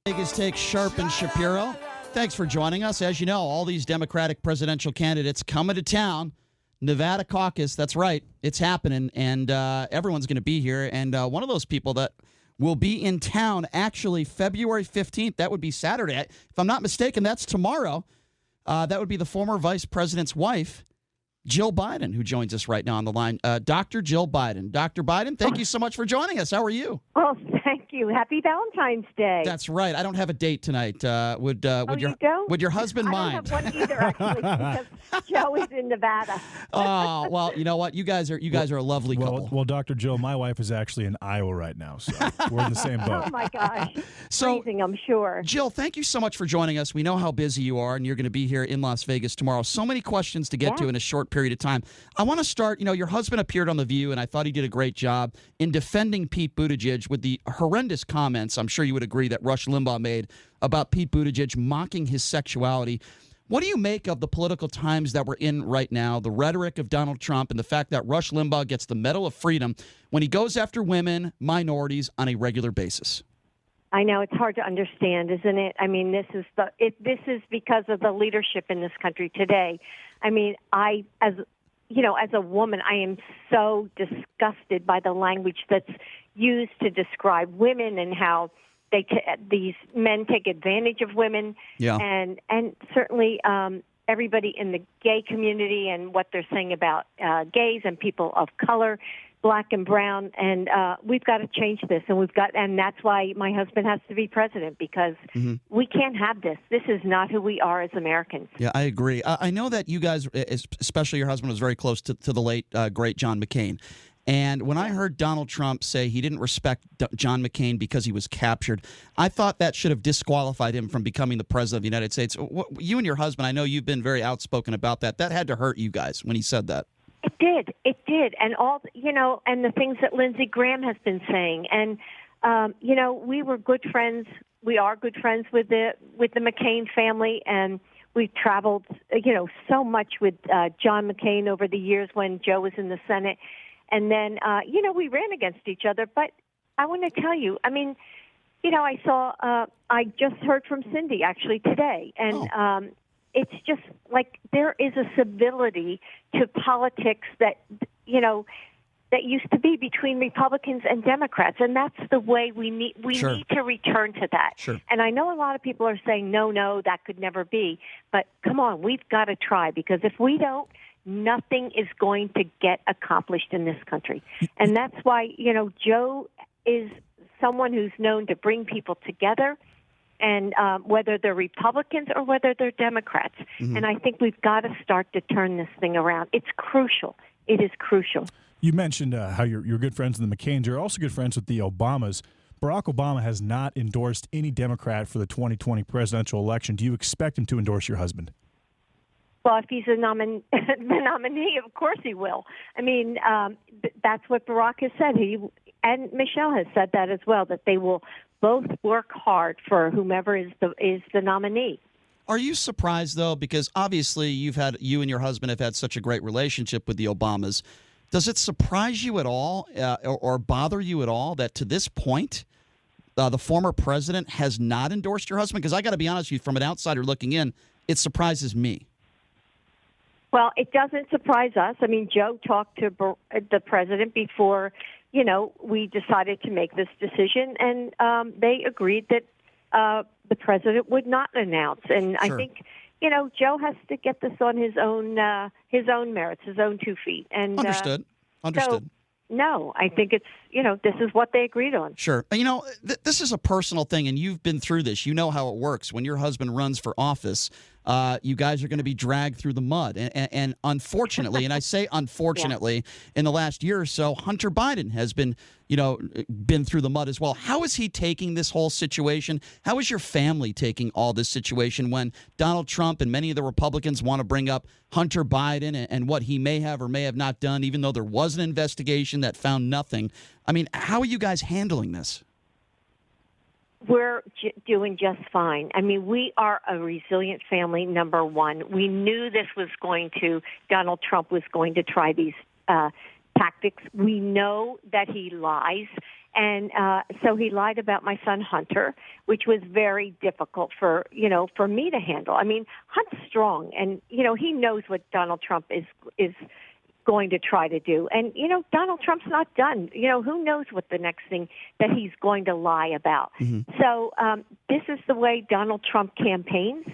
Vegas takes Sharp and Shapiro. Thanks for joining us. As you know, all these Democratic presidential candidates coming to town. Nevada caucus, that's right. It's happening, and everyone's going to be here. And one of those people that will be in town actually February 15th, that would be Saturday. If I'm not mistaken, that's tomorrow. That would be the former vice president's wife, Jill Biden, who joins us right now on the line. Dr. Jill Biden. Dr. Biden, thank you so much for joining us. How are you? Well, thank you. Happy Valentine's Day. That's right. I don't have a date tonight. Would your husband mind? I don't have one either, actually, because Joe is in Nevada. Oh, well, you know what? You guys are a lovely couple. Well, Dr. Jill, my wife is actually in Iowa right now, so we're in the same boat. Oh, my gosh. So, freezing, I'm sure. Jill, thank you so much for joining us. We know how busy you are, and you're going to be here in Las Vegas tomorrow. So many questions to get to in a short period of time. I want to start, your husband appeared on The View, and I thought he did a great job in defending Pete Buttigieg with the horrendous comments, I'm sure you would agree, that Rush Limbaugh made about Pete Buttigieg mocking his sexuality. What do you make of the political times that we're in right now, the rhetoric of Donald Trump, and the fact that Rush Limbaugh gets the Medal of Freedom when he goes after women, minorities on a regular basis? I know it's hard to understand, isn't it? I mean, this is because of the leadership in this country today. I mean, as a woman, I am so disgusted by the language that's used to describe women and how these men take advantage of women. Yeah. And certainly everybody in the gay community and what they're saying about gays and people of color, black and brown, and we've got to change this, and that's why my husband has to be president, because we can't have this. This is not who we are as Americans. Yeah, I agree. I know that you guys, especially your husband, was very close to the late, great John McCain. And when I heard Donald Trump say he didn't respect John McCain because he was captured, I thought that should have disqualified him from becoming the president of the United States. You and your husband, I know you've been very outspoken about that. That had to hurt you guys when he said that. It did. And and the things that Lindsey Graham has been saying. And, we were good friends. We are good friends with the McCain family. And we've traveled, so much with John McCain over the years when Joe was in the Senate. And then, we ran against each other. But I want to tell you, I mean, I just heard from Cindy actually today. And, it's just like there is a civility to politics that used to be between Republicans and Democrats, and that's the way we need to return to that. Sure. And I know a lot of people are saying, no, that could never be. But come on, we've got to try, because if we don't, nothing is going to get accomplished in this country. And that's why, Joe is someone who's known to bring people together, and whether they're Republicans or whether they're Democrats. And I think we've got to start to turn this thing around. It's crucial. It is crucial. You mentioned how you're good friends with the McCains. You're also good friends with the Obamas. Barack Obama has not endorsed any Democrat for the 2020 presidential election. Do you expect him to endorse your husband? Well, if he's the nominee, of course he will. I mean, that's what Barack has said. And Michelle has said that as well, that they will both work hard for whomever is the nominee. Are you surprised, though, because obviously you and your husband have had such a great relationship with the Obamas. Does it surprise you at all or bother you at all that to this point the former president has not endorsed your husband? Because I got to be honest with you, from an outsider looking in, it surprises me. Well, it doesn't surprise us. I mean, Joe talked to the president before, we decided to make this decision, and they agreed that the president would not announce. And Sure. I think, Joe has to get this on his own merits, his own 2 feet. And Understood. So, no, I think it's, this is what they agreed on. Sure. This is a personal thing, and you've been through this. You know how it works. When your husband runs for office, you guys are going to be dragged through the mud. And unfortunately, and I say unfortunately, in the last year or so, Hunter Biden has been through the mud as well. How is he taking this whole situation? How is your family taking all this situation when Donald Trump and many of the Republicans want to bring up Hunter Biden and what he may have or may have not done, even though there was an investigation that found nothing? I mean, how are you guys handling this? We're doing just fine. I mean, we are a resilient family, number one. We knew Donald Trump was going to try these tactics. We know that he lies. And so he lied about my son Hunter, which was very difficult for me to handle. I mean, Hunt's strong, and he knows what Donald Trump is going to try to do. And Donald Trump's not done. Who knows what the next thing that he's going to lie about. Mm-hmm. So this is the way Donald Trump campaigns.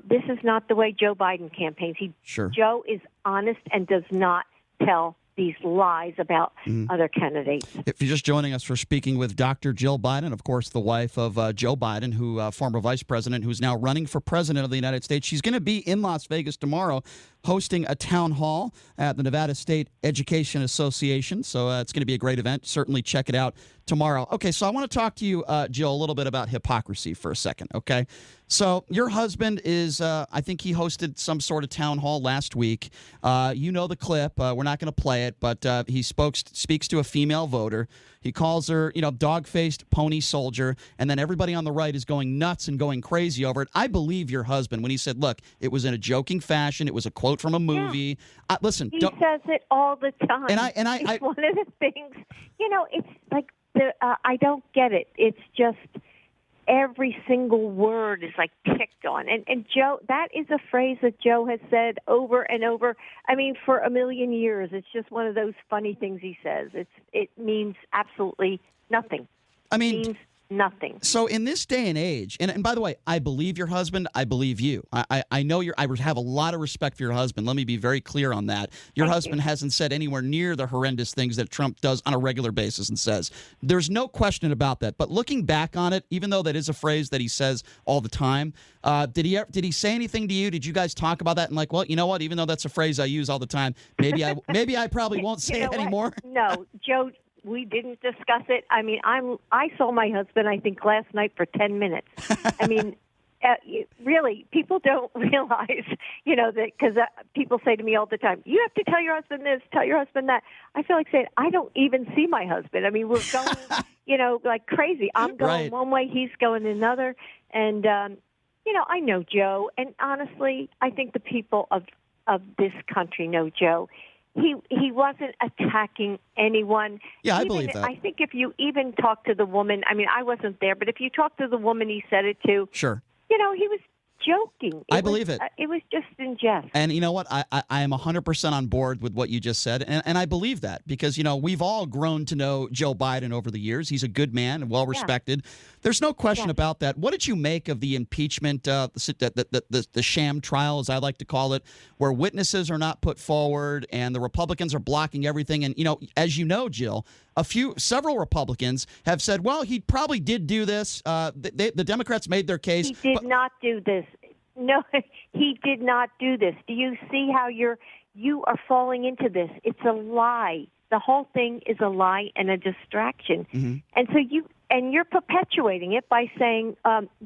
This is not the way Joe Biden campaigns. Joe is honest and does not tell these lies about other candidates. If you're just joining us, we're speaking with Dr. Jill Biden, of course, the wife of Joe Biden, who former vice president, who's now running for president of the United States. She's going to be in Las Vegas tomorrow hosting a town hall at the Nevada State Education Association. So it's going to be a great event. Certainly check it out tomorrow. Okay, so I want to talk to you, Jill, a little bit about hypocrisy for a second, okay? So your husband is, I think he hosted some sort of town hall last week. You know the clip. We're not going to play it, but he speaks to a female voter. He calls her, dog-faced pony soldier, and then everybody on the right is going nuts and going crazy over it. I believe your husband when he said, look, it was in a joking fashion. It was a quote from a movie. Yeah. Listen. He says it all the time. And it's one of the things, it's like, I don't get it. It's just every single word is like picked on. And Joe, that is a phrase that Joe has said over and over. I mean, for a million years. It's just one of those funny things he says. It means absolutely nothing. It means nothing. So in this day and age, and by the way, I believe your husband. I believe you. I know I have a lot of respect for your husband. Let me be very clear on that. Your husband hasn't said anywhere near the horrendous things that Trump does on a regular basis and says. There's no question about that. But looking back on it, even though that is a phrase that he says all the time, did he say anything to you? Did you guys talk about that? And like, well, you know what? Even though that's a phrase I use all the time, maybe I probably won't say it anymore. No, Joe. We didn't discuss it. I mean, I saw my husband, I think, last night for 10 minutes. I mean, really, people don't realize, that because people say to me all the time, you have to tell your husband this, tell your husband that. I feel like saying, I don't even see my husband. I mean, we're going, like crazy. I'm going one way, he's going another. And, I know Joe. And honestly, I think the people of this country know Joe. He wasn't attacking anyone. Yeah, I believe that. I think if you even talk to the woman, I mean, I wasn't there, but if you talk to the woman he said it to, sure. He was joking. I believe it. It was just in jest. And you know what? I am 100% on board with what you just said. And I believe that because, we've all grown to know Joe Biden over the years. He's a good man and well-respected. Yeah. There's no question about that. What did you make of the impeachment, the sham trial, as I like to call it, where witnesses are not put forward and the Republicans are blocking everything? And, as you know, Jill, several Republicans have said, well, he probably did do this. The Democrats made their case. He did not do this. No, he did not do this. Do you see how you are falling into this? It's a lie. The whole thing is a lie and a distraction. Mm-hmm. And so you're perpetuating it by saying,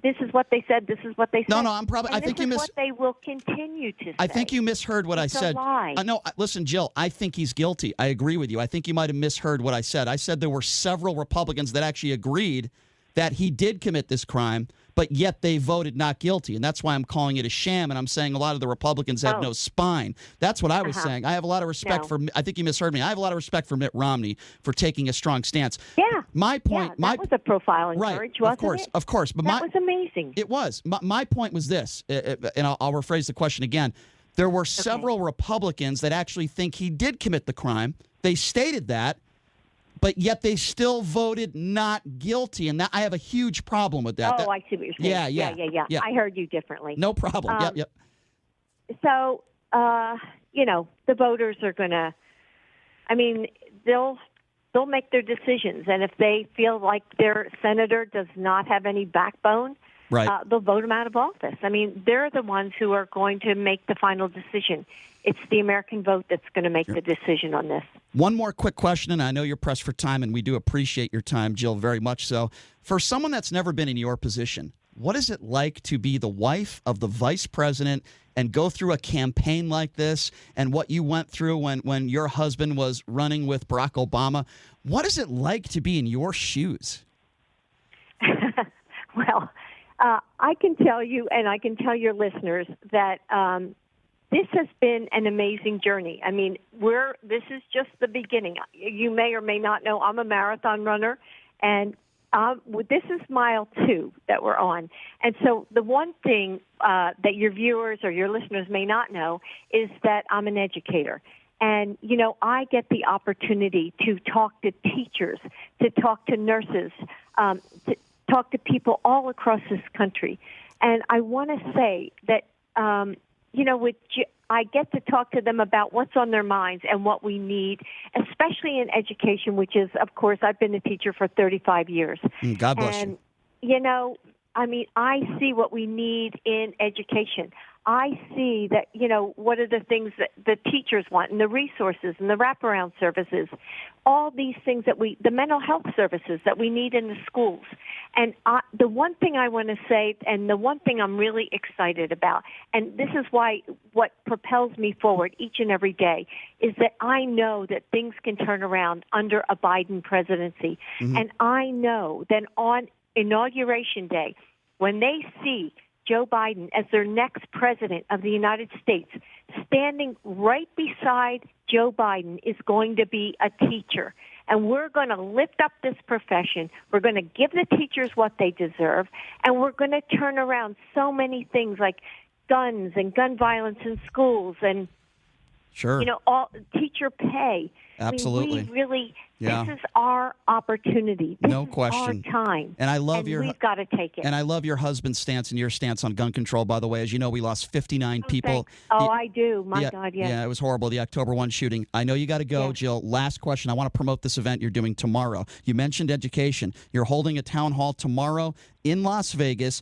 this is what they said, this is what they said. No, I think you what they will continue to say. I think you misheard what I said. It's a lie. No, listen, Jill, I think he's guilty. I agree with you. I think you might have misheard what I said. I said there were several Republicans that actually agreed that he did commit this crime, but yet they voted not guilty. And that's why I'm calling it a sham, and I'm saying a lot of the Republicans have no spine. That's what I was saying. I have a lot of respect for – I think you misheard me. I have a lot of respect for Mitt Romney for taking a strong stance. Yeah. My point – that was a profiling charge, wasn't it? Of course. But that was amazing. It was. My point was this, and I'll rephrase the question again. There were several Republicans that actually think he did commit the crime. They stated that. But yet they still voted not guilty, and that I have a huge problem with that. I see what you're saying. Yeah. I heard you differently. No problem. Yep. So, the voters are going to, they'll make their decisions, and if they feel like their senator does not have any backbone, they'll vote him out of office. I mean, they're the ones who are going to make the final decision. It's the American vote that's going to make the decision on this. One more quick question, and I know you're pressed for time, and we do appreciate your time, Jill, very much so. For someone that's never been in your position, what is it like to be the wife of the vice president and go through a campaign like this and what you went through when your husband was running with Barack Obama? What is it like to be in your shoes? Well, I can tell you, and I can tell your listeners, that this has been an amazing journey. I mean, this is just the beginning. You may or may not know I'm a marathon runner, and this is mile 2 that we're on. And so the one thing that your viewers or your listeners may not know is that I'm an educator. And, I get the opportunity to talk to teachers, to talk to nurses, to talk to people all across this country. And I want to say that, I get to talk to them about what's on their minds and what we need, especially in education, which is, of course, I've been a teacher for 35 years. God bless you. I see what we need in education. I see that, what are the things that the teachers want and the resources and the wraparound services, all these things the mental health services that we need in the schools. And the one thing I want to say, and the one thing I'm really excited about, and this is what propels me forward each and every day, is that I know that things can turn around under a Biden presidency. Mm-hmm. And I know that on Inauguration Day, when they see Joe Biden as their next president of the United States, standing right beside Joe Biden is going to be a teacher. And we're going to lift up this profession. We're going to give the teachers what they deserve. And we're going to turn around so many things like guns and gun violence in schools and, sure, all teacher pay. Absolutely. I mean, we really, this is our opportunity. This no question. Is our time. And I love we've got to take it. And I love your husband's stance and your stance on gun control, by the way. As you know, we lost 59 people. I do. My God, yes. Yeah, it was horrible, the October 1 shooting. I know you got to go, yes. Jill. Last question. I want to promote this event you're doing tomorrow. You mentioned education. You're holding a town hall tomorrow in Las Vegas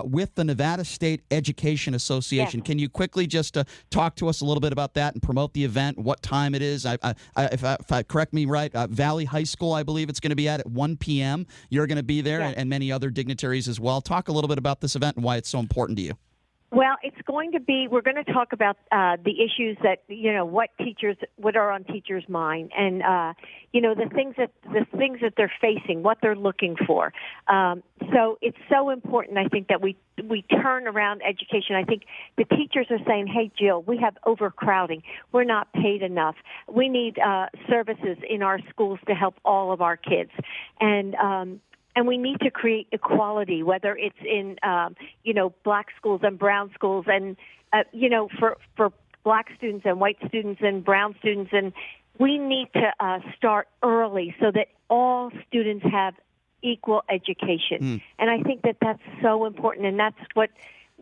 with the Nevada State Education Association. Yes. Can you quickly just talk to us a little bit about that and promote the event, what time it is? If I correct me right, Valley High School, I believe it's going to be at 1 p.m. You're going to be there, yes, and many other dignitaries as well. Talk a little bit about this event and why it's so important to you. Well, it's going to be, we're going to talk about the issues that, what are on teachers' mind and, the things that they're facing, what they're looking for. So it's so important, I think, that we turn around education. I think the teachers are saying, hey, Jill, we have overcrowding. We're not paid enough. We need services in our schools to help all of our kids. And we need to create equality, whether it's in, black schools and brown schools and, for black students and white students and brown students. And we need to start early so that all students have equal education. Mm. And I think that that's so important. And that's what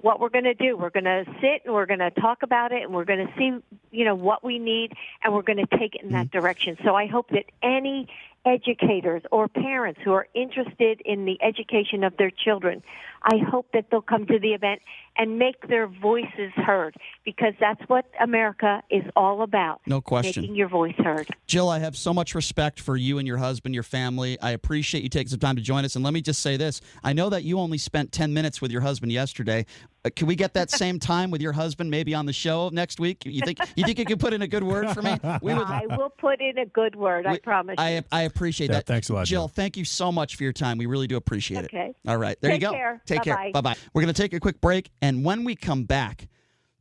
we're going to do. We're going to sit and we're going to talk about it and we're going to see, what we need and we're going to take it in that direction. So I hope that any educators or parents who are interested in the education of their children, I hope that they'll come to the event and make their voices heard, because that's what America is all about. No question. Making your voice heard. Jill, I have so much respect for you and your husband, your family. I appreciate you taking some time to join us. And let me just say this. I know that you only spent 10 minutes with your husband yesterday. Can we get that same time with your husband maybe on the show next week? You think you could put in a good word for me? I will put in a good word, I promise you. I appreciate that. Thanks a lot, Jill. Thank you so much for your time. We really do appreciate it. Okay. All right. There you go. Care. Take care. Bye-bye. We're going to take a quick break, and when we come back,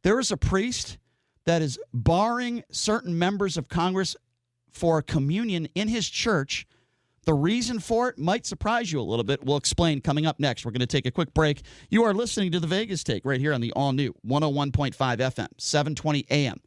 there is a priest that is barring certain members of Congress for communion in his church. The reason for it might surprise you a little bit. We'll explain coming up next. We're going to take a quick break. You are listening to The Vegas Take right here on the all-new 101.5 FM, 720 AM.